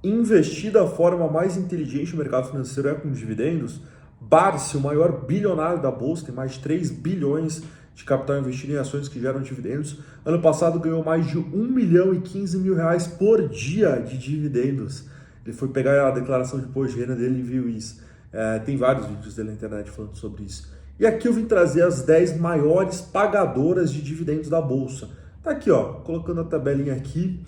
investir da forma mais inteligente no mercado financeiro é com dividendos. Barsi, o maior bilionário da Bolsa, tem mais de 3 bilhões de capital investido em ações que geram dividendos. Ano passado ganhou mais de 1 milhão e 15 mil reais por dia de dividendos. Ele foi pegar a declaração de imposto de renda dele e viu isso. Tem vários vídeos dele na internet falando sobre isso. E aqui eu vim trazer as 10 maiores pagadoras de dividendos da Bolsa. Tá aqui, ó, colocando a tabelinha aqui.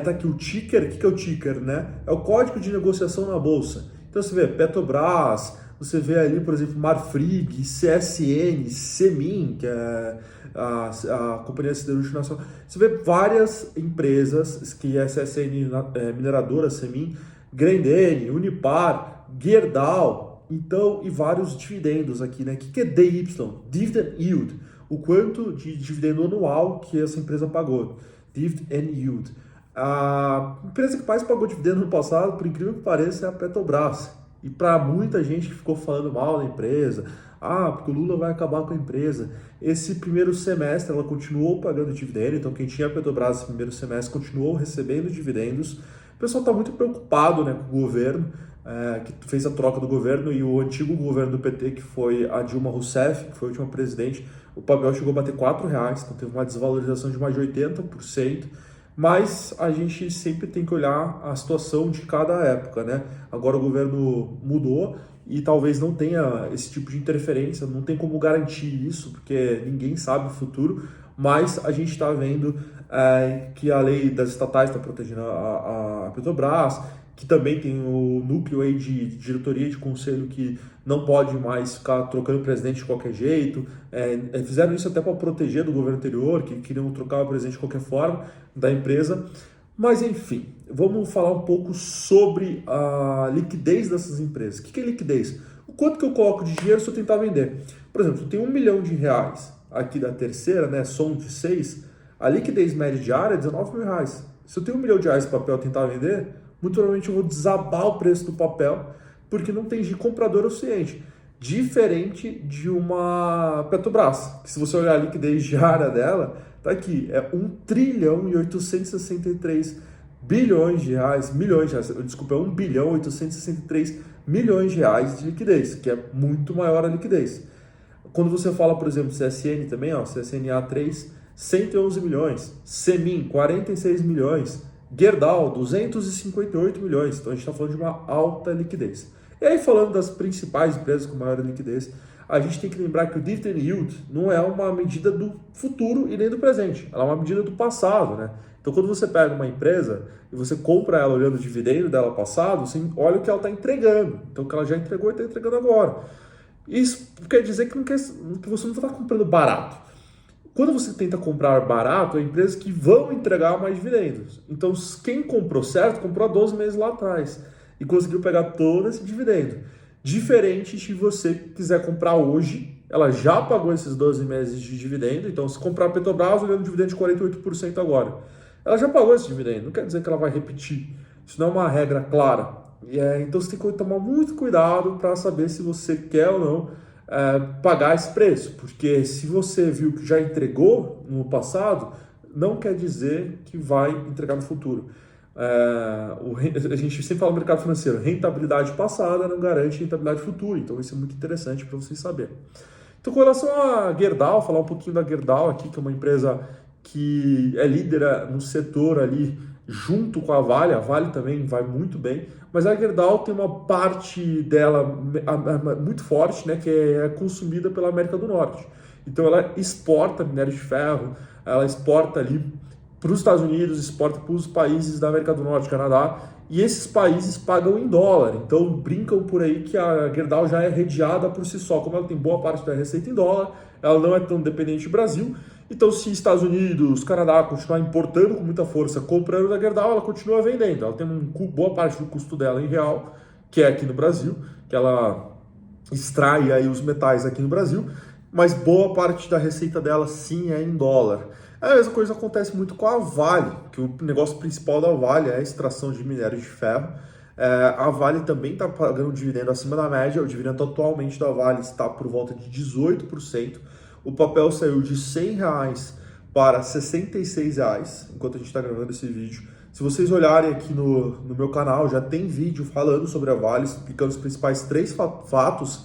Tá aqui o ticker. O que é o ticker, né? É o código de negociação na Bolsa. Então você vê Petrobras, você vê ali, por exemplo, Marfrig, CSN, Semin, que é a Companhia Siderúrgica Nacional. Você vê várias empresas, que é a CSN Mineradora, Semin, Grendene, Unipar, Gerdau, então, e vários dividendos aqui, né? O que é DY? Dividend Yield. O quanto de dividendo anual que essa empresa pagou. Dividend Yield. A empresa que mais pagou dividendo no passado, por incrível que pareça, é a Petrobras. E para muita gente que ficou falando mal da empresa, porque o Lula vai acabar com a empresa. Esse primeiro semestre ela continuou pagando dividendo, então quem tinha a Petrobras no primeiro semestre continuou recebendo dividendos. O pessoal está muito preocupado, né, com o governo, que fez a troca do governo, e o antigo governo do PT, que foi a Dilma Rousseff, que foi a última presidente, o papel chegou a bater R$4, então teve uma desvalorização de mais de 80%. Mas a gente sempre tem que olhar a situação de cada época, né? Agora o governo mudou e talvez não tenha esse tipo de interferência, não tem como garantir isso, porque ninguém sabe o futuro, mas a gente está vendo que a lei das estatais está protegendo a Petrobras, que também tem o núcleo aí de diretoria, de conselho, que não pode mais ficar trocando presidente de qualquer jeito. Fizeram isso até para proteger do governo anterior, que queriam trocar o presidente de qualquer forma da empresa. Mas, enfim, vamos falar um pouco sobre a liquidez dessas empresas. O que é liquidez? O quanto que eu coloco de dinheiro se eu tentar vender? Por exemplo, eu tenho R$1 milhão aqui da terceira, né, som de 6, a liquidez média diária é R$19 mil. Se eu tenho R$1 milhão de papel e tentar vender, muito provavelmente eu vou desabar o preço do papel, porque não tem comprador o suficiente. Diferente de uma Petrobras, que se você olhar a liquidez diária dela, tá aqui, é 1 trilhão e 863 bilhões de reais, milhões de reais, desculpa, é 1 bilhão 863 milhões de reais de liquidez, que é muito maior a liquidez. Quando você fala, por exemplo, CSN também, ó, CSNA3, 111 milhões, Semin, 46 milhões, Gerdau, 258 milhões. Então a gente está falando de uma alta liquidez. E aí, falando das principais empresas com maior liquidez, a gente tem que lembrar que o Dividend Yield não é uma medida do futuro e nem do presente. Ela é uma medida do passado, né? Então, quando você pega uma empresa e você compra ela olhando o dividendo dela passado, você olha o que ela está entregando. Então, o que ela já entregou e está entregando agora. Isso quer dizer que você não está comprando barato. Quando você tenta comprar barato, é empresas que vão entregar mais dividendos. Então, quem comprou certo, comprou há 12 meses lá atrás e conseguiu pegar todo esse dividendo. Diferente se você quiser comprar hoje, ela já pagou esses 12 meses de dividendo. Então, se comprar a Petrobras, olhando dividendo de 48% agora, ela já pagou esse dividendo. Não quer dizer que ela vai repetir. Isso não é uma regra clara. Então, você tem que tomar muito cuidado para saber se você quer ou não pagar esse preço, porque se você viu que já entregou no passado, não quer dizer que vai entregar no futuro. A gente sempre fala no mercado financeiro, rentabilidade passada não garante rentabilidade futura, então isso é muito interessante para vocês saberem. Então, com relação a Gerdau, falar um pouquinho da Gerdau aqui, que é uma empresa que é líder no setor ali, junto com a Vale também vai muito bem, mas a Gerdau tem uma parte dela muito forte, né, que é consumida pela América do Norte. Então ela exporta minério de ferro, ela exporta ali para os Estados Unidos, exporta para os países da América do Norte, Canadá, e esses países pagam em dólar. Então brincam por aí que a Gerdau já é redeada por si só, como ela tem boa parte da receita em dólar, ela não é tão dependente do Brasil. Então, se Estados Unidos, Canadá continuar importando com muita força, comprando da Gerdau, ela continua vendendo. Ela tem boa parte do custo dela em real, que é aqui no Brasil, que ela extrai aí os metais aqui no Brasil, mas boa parte da receita dela sim é em dólar. A mesma coisa acontece muito com a Vale, que o negócio principal da Vale é a extração de minério de ferro. A Vale também está pagando dividendo acima da média, o dividendo atualmente da Vale está por volta de 18%. O papel saiu de R$100 para R$66, enquanto a gente está gravando esse vídeo. Se vocês olharem aqui no meu canal, já tem vídeo falando sobre a Vale, explicando os principais 3 fatos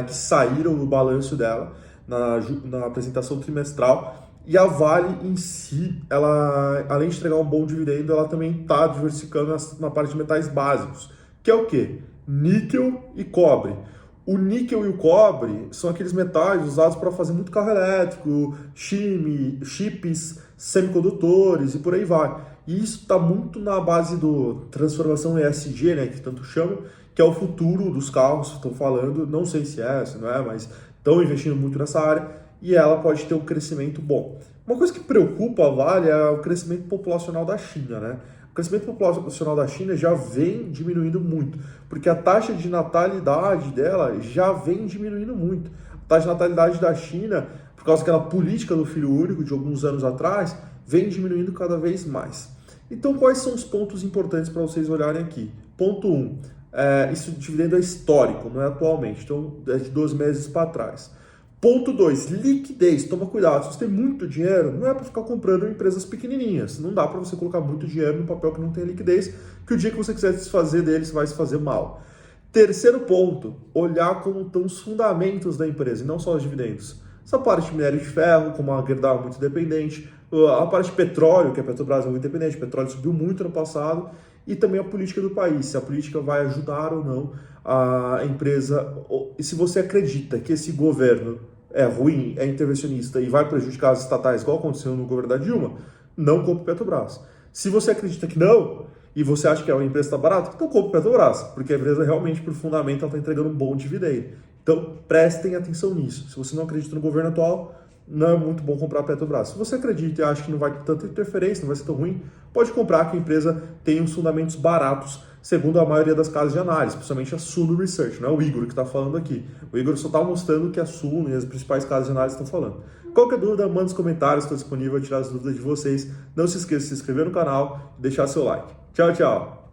que saíram no balanço dela, na apresentação trimestral. E a Vale em si, ela, além de entregar um bom dividendo, ela também está diversificando na parte de metais básicos, que é o quê? Níquel e cobre. O níquel e o cobre são aqueles metais usados para fazer muito carro elétrico, chips, semicondutores e por aí vai. E isso está muito na base do transformação ESG, né, que tanto chamam, que é o futuro dos carros, estão falando, não sei se não é, mas estão investindo muito nessa área e ela pode ter um crescimento bom. Uma coisa que preocupa a Vale é o crescimento populacional da China, né? O crescimento populacional da China já vem diminuindo muito, porque a taxa de natalidade dela já vem diminuindo muito. A taxa de natalidade da China, por causa daquela política do filho único de alguns anos atrás, vem diminuindo cada vez mais. Então, quais são os pontos importantes para vocês olharem aqui? Ponto 1, isso dividendo é histórico, não é atualmente, então é de 2 meses para trás. Ponto 2, liquidez. Toma cuidado, se você tem muito dinheiro, não é para ficar comprando empresas pequenininhas. Não dá para você colocar muito dinheiro no papel que não tem liquidez, que o dia que você quiser se desfazer deles vai se fazer mal. Terceiro ponto, olhar como estão os fundamentos da empresa, e não só os dividendos. Essa parte de minério de ferro, como a Gerdau é muito independente, a parte de petróleo, que a Petrobras é muito independente, o petróleo subiu muito no passado, e também a política do país, se a política vai ajudar ou não a empresa, e se você acredita que esse governo é ruim, é intervencionista e vai prejudicar as estatais, igual aconteceu no governo da Dilma, não compre Petrobras. Se você acredita que não, e você acha que a empresa está barata, então compre Petrobras, porque a empresa realmente, por fundamento, está entregando um bom dividendo. Então, prestem atenção nisso. Se você não acredita no governo atual, não é muito bom comprar a Petrobras. Se você acredita e acha que não vai ter tanta interferência, não vai ser tão ruim, pode comprar, que a empresa tem uns fundamentos baratos, segundo a maioria das casas de análise, principalmente a Suno Research, não é o Igor que está falando aqui. O Igor só está mostrando o que a Suno e as principais casas de análise estão falando. Qualquer dúvida, manda nos comentários, estou disponível a tirar as dúvidas de vocês. Não se esqueça de se inscrever no canal e deixar seu like. Tchau, tchau!